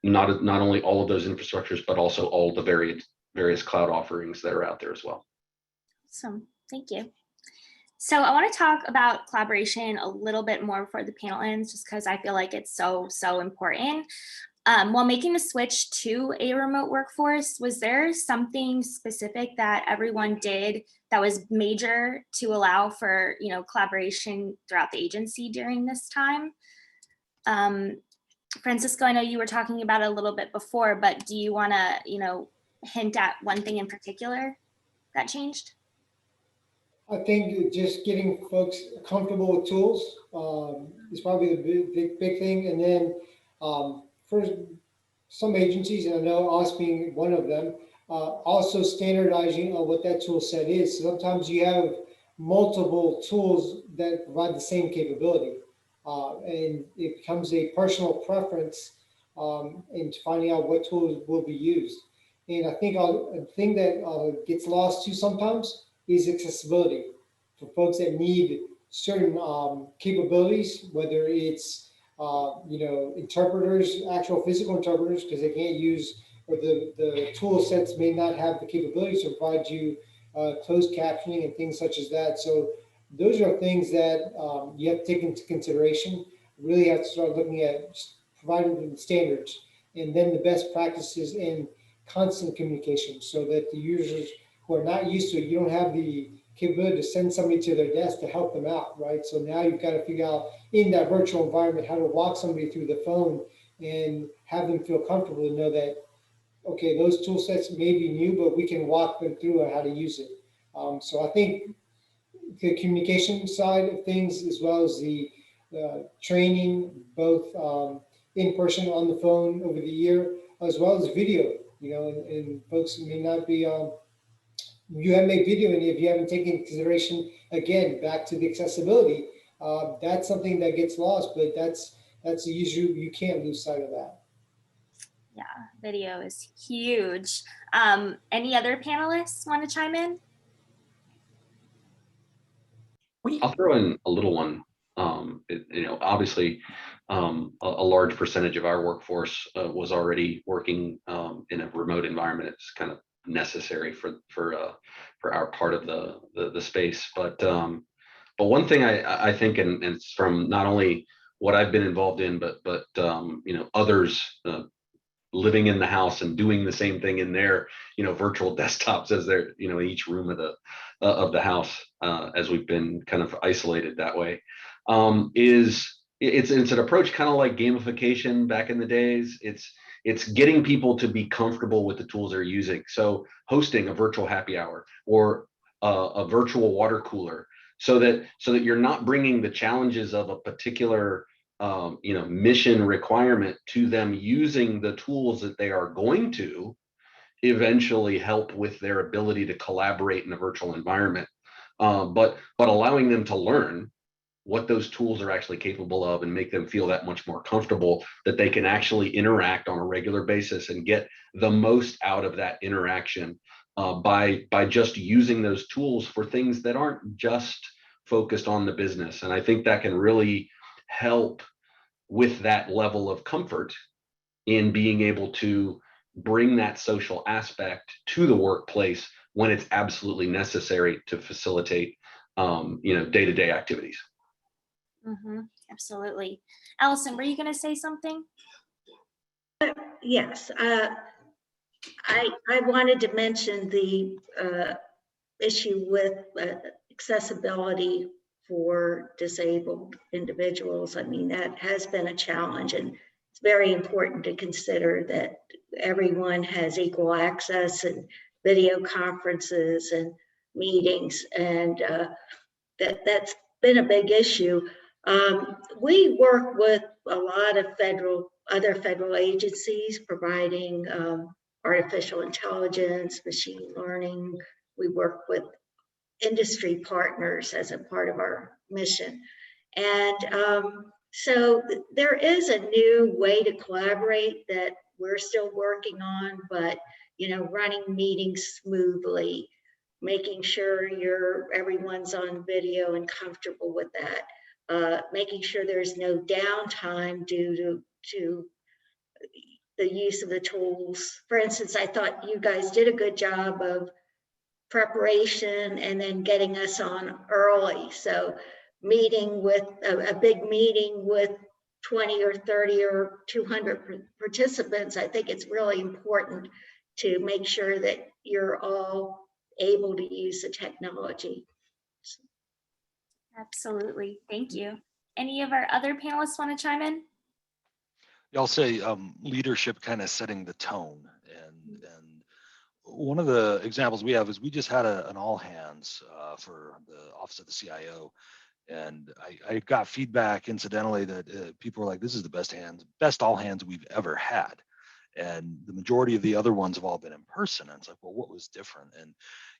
not only all of those infrastructures, but also all the various cloud offerings that are out there as well. Awesome, thank you. So I want to talk about collaboration a little bit more before the panel ends, just because I feel like it's so important. While making the switch to a remote workforce, was there something specific that everyone did that was major to allow for collaboration throughout the agency during this time? Francisco, I know you were talking about it a little bit before, but do you want to hint at one thing in particular that changed? I think just getting folks comfortable with tools is probably the big thing. And then for some agencies, and I know us being one of them, also standardizing on what that tool set is. So sometimes you have multiple tools that provide the same capability, and it becomes a personal preference in finding out what tools will be used. And I think a thing that gets lost too sometimes is accessibility for folks that need certain capabilities, whether it's interpreters, actual physical interpreters, because they can't use, or the tool sets may not have the capabilities to provide you closed captioning and things such as that. So those are things that you have to take into consideration. Really have to start looking at providing the standards and then the best practices in constant communication, so that the users who are not used to it, you don't have the capability to send somebody to their desk to help them out, right? So now you've got to figure out in that virtual environment how to walk somebody through the phone and have them feel comfortable to know that, okay, those tool sets may be new, but we can walk them through on how to use it. So I think the communication side of things, as well as the training, both in person, on the phone over the year, as well as video, and folks may not be, you have made video, and if you haven't taken into consideration, again, back to the accessibility, that's something that gets lost, but that's the issue. You can't lose sight of that. Yeah, video is huge. Any other panelists want to chime in? I'll throw in a little one. Obviously, a large percentage of our workforce was already working in a remote environment. It's kind of necessary for our part of the space. But one thing I think, and it's from not only what I've been involved in, but others living in the house and doing the same thing in their, virtual desktops as they're, in each room of the house, as we've been kind of isolated that way. It's an approach kind of like gamification back in the days. It's getting people to be comfortable with the tools they're using. So hosting a virtual happy hour or a virtual water cooler, so that you're not bringing the challenges of a particular mission requirement to them, using the tools that they are going to eventually help with their ability to collaborate in a virtual environment, but allowing them to learn what those tools are actually capable of and make them feel that much more comfortable that they can actually interact on a regular basis and get the most out of that interaction, by just using those tools for things that aren't just focused on the business. And I think that can really help with that level of comfort in being able to bring that social aspect to the workplace when it's absolutely necessary to facilitate day-to-day activities. Absolutely. Allison, were you going to say something? Yes, I wanted to mention the issue with accessibility for disabled individuals. I mean, that has been a challenge, and it's very important to consider that everyone has equal access and video conferences and meetings, and that's been a big issue. We work with a lot of other federal agencies providing artificial intelligence, machine learning. We work with industry partners as a part of our mission. And so there is a new way to collaborate that we're still working on, but running meetings smoothly, making sure everyone's on video and comfortable with that, making sure there's no downtime due to the use of the tools. For instance, I thought you guys did a good job of preparation and then getting us on early. So meeting with a big meeting with 20 or 30 or 200 participants, I think it's really important to make sure that you're all able to use the technology. Absolutely. Thank you. Any of our other panelists want to chime in? I'll say leadership kind of setting the tone, and one of the examples we have is we just had an all hands for the office of the CIO, and I got feedback incidentally that people were like, this is the best all hands we've ever had. And the majority of the other ones have all been in person. And it's like, well, what was different? And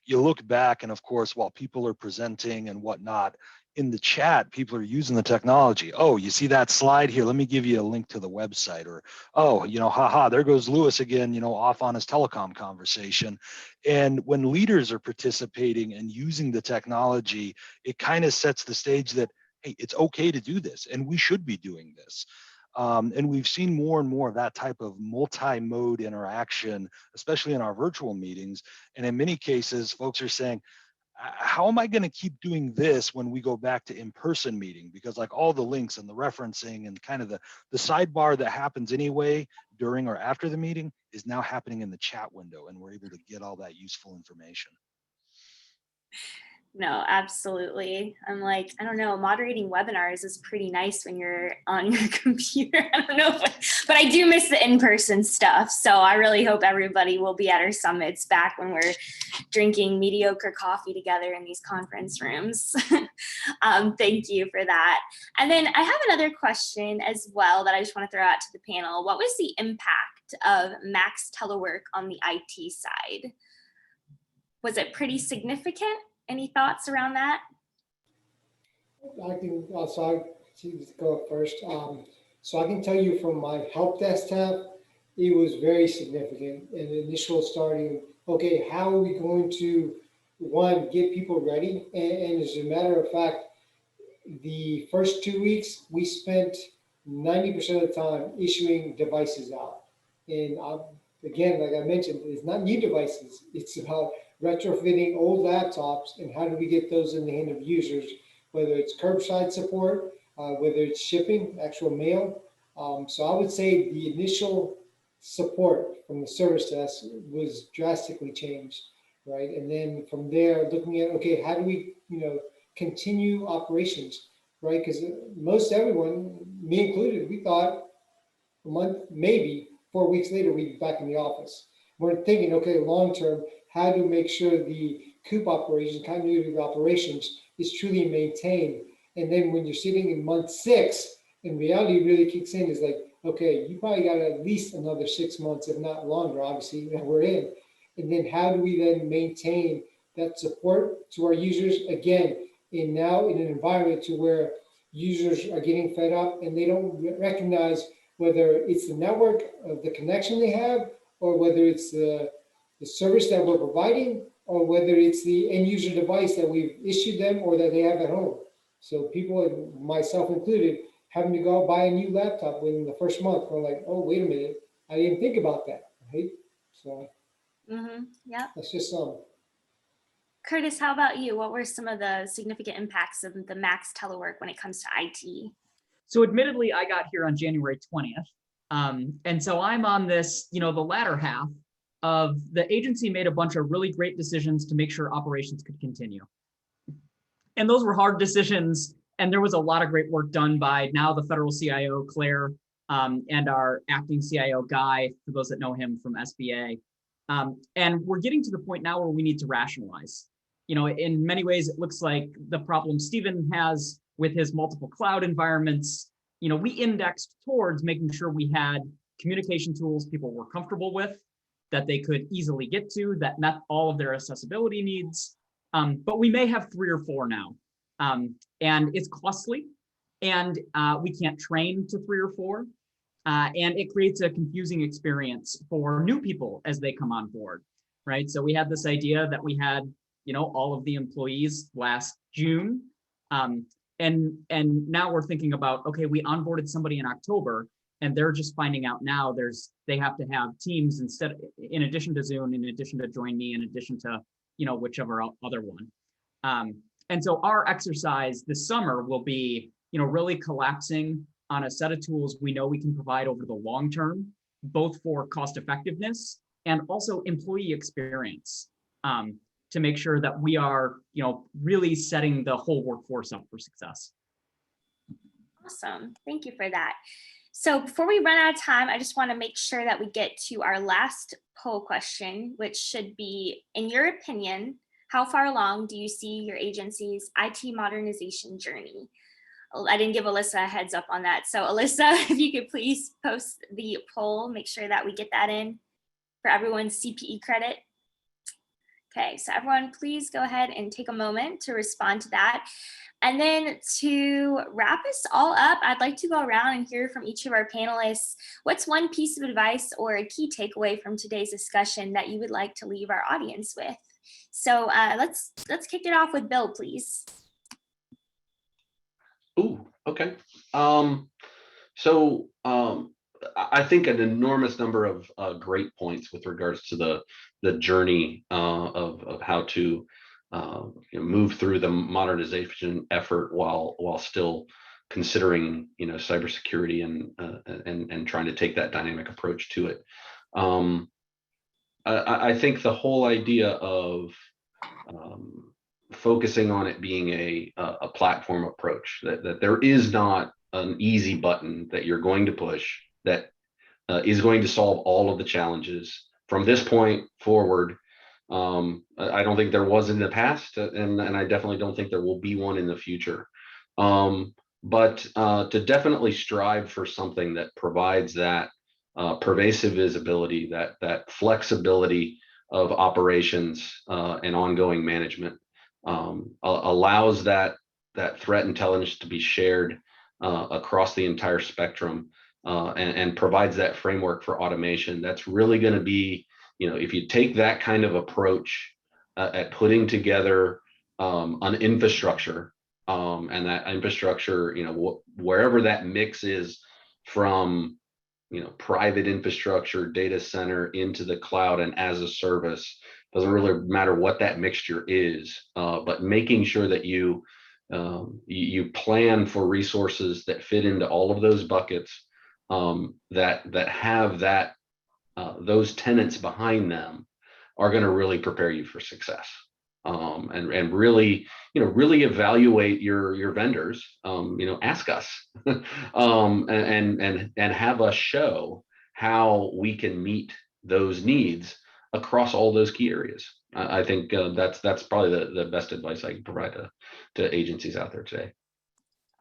you look back, and of course, while people are presenting and whatnot, in the chat, people are using the technology. Oh, you see that slide here? Let me give you a link to the website. Or, oh, haha, there goes Lewis again, off on his telecom conversation. And when leaders are participating and using the technology, it kind of sets the stage that, hey, it's okay to do this, and we should be doing this. And we've seen more and more of that type of multi-mode interaction, especially in our virtual meetings. And in many cases, folks are saying, how am I going to keep doing this when we go back to in-person meeting? Because like all the links and the referencing and kind of the sidebar that happens anyway during or after the meeting is now happening in the chat window, and we're able to get all that useful information. No, absolutely. I'm like, I don't know, moderating webinars is pretty nice when you're on your computer. I don't know, but I do miss the in-person stuff. So I really hope everybody will be at our summits back when we're drinking mediocre coffee together in these conference rooms. Thank you for that. And then I have another question as well that I just want to throw out to the panel. What was the impact of max telework on the IT side? Was it pretty significant? Any thoughts around that? I can also go up first. So I can tell you from my help desk tab, it was very significant. And the initial starting, okay, how are we going to, one, get people ready? And as a matter of fact, the first 2 weeks, we spent 90% of the time issuing devices out. And again, like I mentioned, it's not new devices. It's about retrofitting old laptops and how do we get those in the hand of users, whether it's curbside support, whether it's shipping, actual mail. So I would say the initial support from the service desk was drastically changed, right? And then from there, looking at, okay, how do we, continue operations, right? Because most everyone, me included, we thought a month, maybe 4 weeks later, we'd be back in the office. We're thinking, okay, long term, how to make sure the COOP operations, continuity of operations, is truly maintained. And then when you're sitting in month 6, and reality really kicks in, is like, okay, you probably got at least another 6 months, if not longer, obviously, that we're in. And then how do we then maintain that support to our users, again, in an environment to where users are getting fed up and they don't recognize whether it's the network of the connection they have, or whether it's the service that we're providing, or whether it's the end user device that we've issued them or that they have at home. So people, myself included, having to go out buy a new laptop within the first month, we're like, oh, wait a minute, I didn't think about that, right? So Yeah. that's just some. Curtis, how about you? What were some of the significant impacts of the max telework when it comes to IT? So admittedly, I got here on January 20th. And so I'm on this, the latter half of the agency made a bunch of really great decisions to make sure operations could continue. And those were hard decisions. And there was a lot of great work done by now the federal CIO, Claire, and our acting CIO, Guy, for those that know him from SBA. And we're getting to the point now where we need to rationalize. In many ways, it looks like the problem Stephen has with his multiple cloud environments, we indexed towards making sure we had communication tools people were comfortable with, that they could easily get to, that met all of their accessibility needs. But we may have 3 or 4 now. And it's costly, and we can't train to 3 or 4. And it creates a confusing experience for new people as they come on board, right? So we had this idea that we had, all of the employees last June. And now we're thinking about, okay, we onboarded somebody in October, and they're just finding out now they have to have Teams in addition to Zoom, in addition to Join Me, in addition to, whichever other one. And so our exercise this summer will be, really collapsing on a set of tools we know we can provide over the long term, both for cost effectiveness and also employee experience, to make sure that we are, really setting the whole workforce up for success. Awesome. Thank you for that. So before we run out of time, I just want to make sure that we get to our last poll question, which should be, in your opinion, how far along do you see your agency's IT modernization journey? I didn't give Alyssa a heads up on that. So Alyssa, if you could please post the poll, make sure that we get that in for everyone's CPE credit. Okay, so everyone, please go ahead and take a moment to respond to that. And then to wrap us all up, I'd like to go around and hear from each of our panelists. What's one piece of advice or a key takeaway from today's discussion that you would like to leave our audience with? So let's kick it off with Bill, please. Ooh, okay. I think an enormous number of great points with regards to the journey of how to move through the modernization effort while still considering cybersecurity and trying to take that dynamic approach to it. I think the whole idea of focusing on it being a platform approach, that there is not an easy button that you're going to push that is going to solve all of the challenges from this point forward. I don't think there was in the past, and I definitely don't think there will be one in the future. But to definitely strive for something that provides that pervasive visibility, that flexibility of operations and ongoing management, allows that threat intelligence to be shared across the entire spectrum, and provides that framework for automation. That's really going to be, if you take that kind of approach at putting together an infrastructure, and that infrastructure, wherever that mix is from, private infrastructure, data center into the cloud and as a service, doesn't really matter what that mixture is, but making sure that you plan for resources that fit into all of those buckets, that have that those tenets behind them are going to really prepare you for success. And really, really evaluate your vendors. Ask us, and have us show how we can meet those needs across all those key areas. I think that's probably the best advice I can provide to agencies out there today.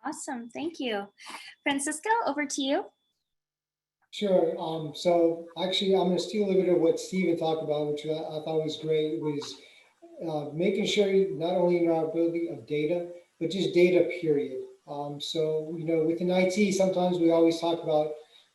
Awesome, thank you. Francisco, over to you. Sure. So actually, I'm going to steal a little bit of what Steven talked about, which I thought was great, was making sure not only interoperability of data, but just data, period. So, within IT, sometimes we always talk about,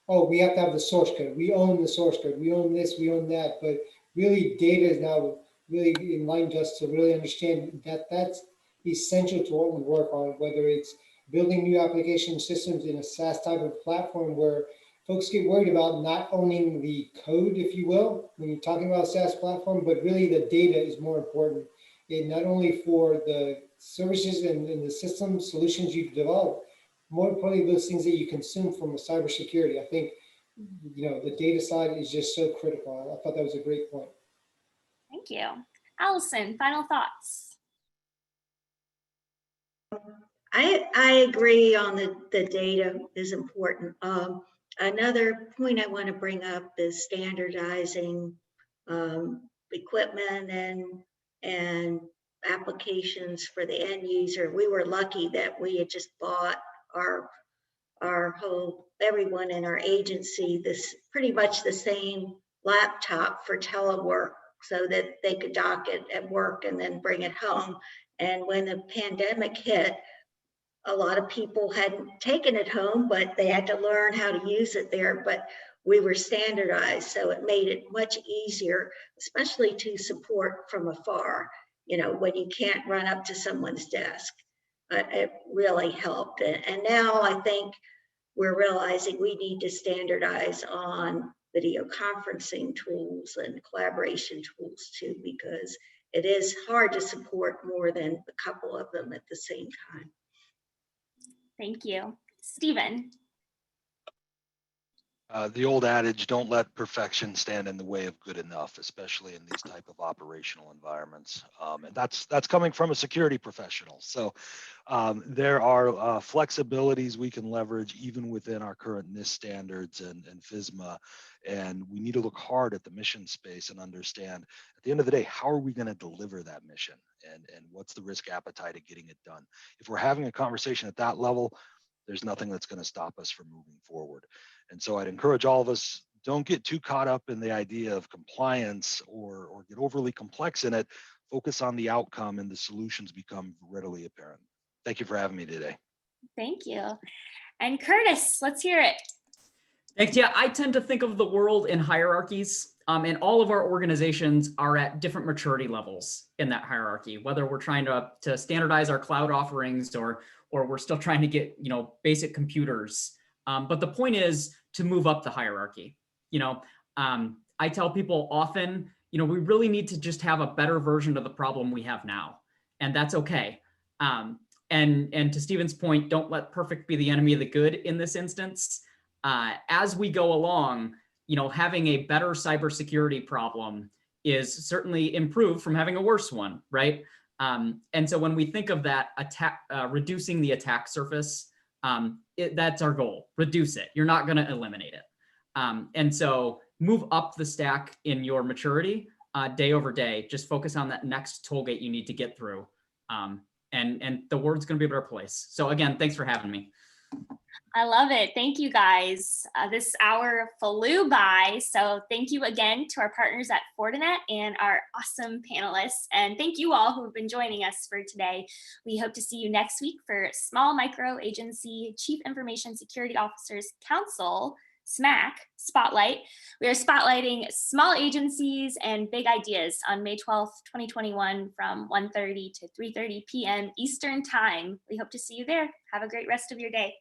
oh, we have to have the source code. We own the source code. We own this, we own that. But really, data is now really enlightened us to really understand that that's essential to what we work on, whether it's building new application systems in a SaaS type of platform where folks get worried about not owning the code, if you will, when you're talking about a SaaS platform, but really the data is more important. And not only for the services and the system solutions you develop, more importantly, those things that you consume from a cybersecurity. I think, the data side is just so critical. I thought that was a great point. Thank you. Allison, final thoughts. I agree on the data is important. Another point I want to bring up is standardizing equipment and applications for the end user. We were lucky that we had just bought everyone in our agency this pretty much the same laptop for telework so that they could dock it at work and then bring it home. And when the pandemic hit, a lot of people hadn't taken it home, but they had to learn how to use it there. But we were standardized, so it made it much easier, especially to support from afar, when you can't run up to someone's desk. It really helped. And now I think we're realizing we need to standardize on video conferencing tools and collaboration tools too, because it is hard to support more than a couple of them at the same time. Thank you. Stephen. The old adage, don't let perfection stand in the way of good enough, especially in these type of operational environments. And that's coming from a security professional. So there are flexibilities we can leverage even within our current NIST standards and FISMA. And we need to look hard at the mission space and understand at the end of the day, how are we going to deliver that mission? And what's the risk appetite of getting it done? If we're having a conversation at that level, there's nothing that's going to stop us from moving forward. And so I'd encourage all of us, don't get too caught up in the idea of compliance or get overly complex in it. Focus on the outcome and the solutions become readily apparent. Thank you for having me today. Thank you. And Curtis, let's hear it. Thanks. Yeah, I tend to think of the world in hierarchies, and all of our organizations are at different maturity levels in that hierarchy, whether we're trying to standardize our cloud offerings or we're still trying to get, basic computers. But the point is to move up the hierarchy. I tell people often, we really need to just have a better version of the problem we have now, and that's okay. And to Stephen's point, don't let perfect be the enemy of the good in this instance. As we go along, having a better cybersecurity problem is certainly improved from having a worse one, right? And so when we think of that attack, reducing the attack surface, that's our goal. Reduce it. You're not going to eliminate it. And so move up the stack in your maturity day over day. Just focus on that next toll gate you need to get through. And the world's going to be a better place. So again, thanks for having me. I love it. Thank you guys. This hour flew by. So thank you again to our partners at Fortinet and our awesome panelists. And thank you all who have been joining us for today. We hope to see you next week for Small Micro Agency Chief Information Security Officers Council, SMAC, Spotlight. We are spotlighting small agencies and big ideas on May 12th, 2021 from 1:30 to 3:30 p.m. Eastern Time. We hope to see you there. Have a great rest of your day.